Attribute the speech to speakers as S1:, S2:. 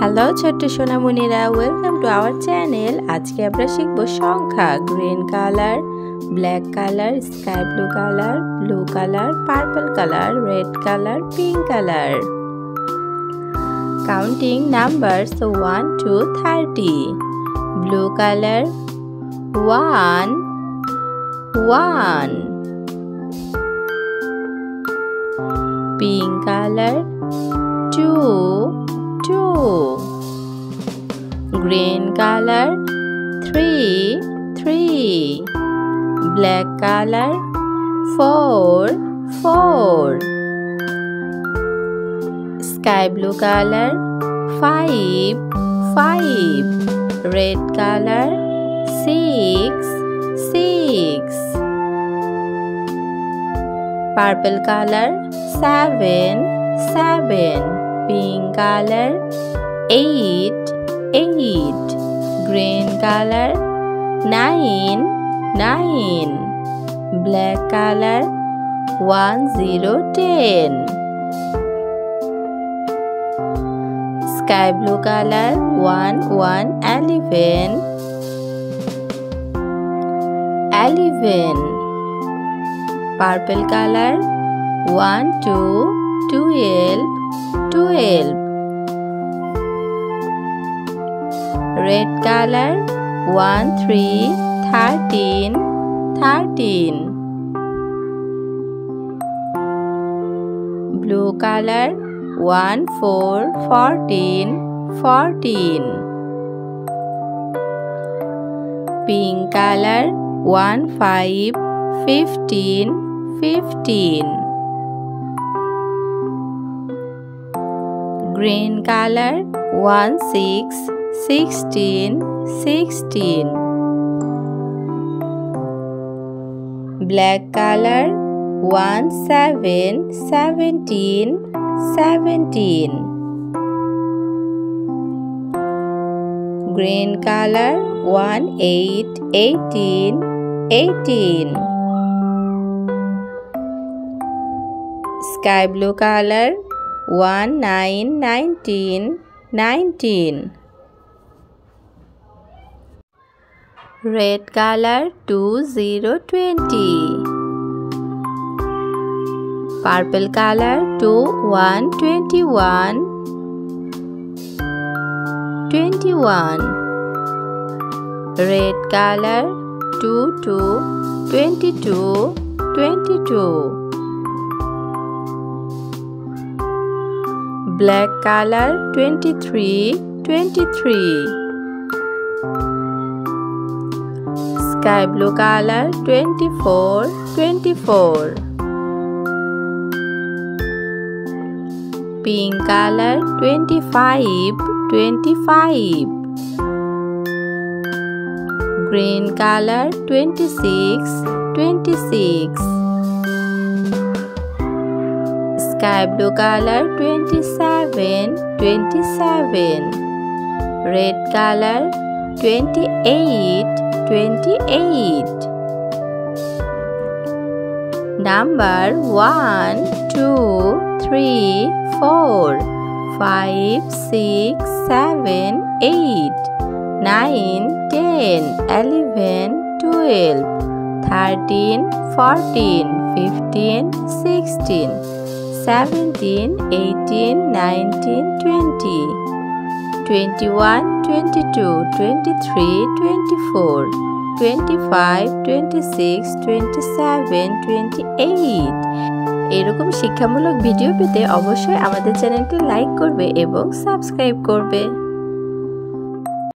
S1: Hello ছোট্ট সোনামণিরা, welcome to our channel. আজকে আমরা শিখব সংখ্যা। Green colour, black colour, sky blue colour, blue colour, purple colour, red colour, pink colour. Counting numbers 1 to 30. Blue color 1 1. Pink color 2 2. Green color 3 3. Black color 4 4. Sky blue color 5 5. Red color 6 6. Purple color 7 7. Pink color 8 8. Green color 9 9. Black color 1 0 10. Sky blue color 1 1 11 11. Purple color 1 2 12 12. Red color 1 3 13 13. Blue color 1 4 14 14. Pink color 1 5 15 15. Green color 1 6 16 16. Black color 1 7 17 17. Green color 1 8 18 18. Sky blue color 1 9 19 19. Red color 2 0 20. Purple color 2 1 21 21. Red color 2 2 22 22. Black color 23 23. Sky blue color 24 24. Pink color 25 25. Green color 26 26. Sky blue color 27 27. Red color 28 28. Number 1 2 3 4 5 6 7 8 9 10 11 12 13 14 15 16 17 18 19 20 21 22 23 24 25 26 27 28. এরকম শিক্ষামূলক video পেতে অবশ্যই আমাদের চ্যানেলটি like করবে এবং subscribe করবে।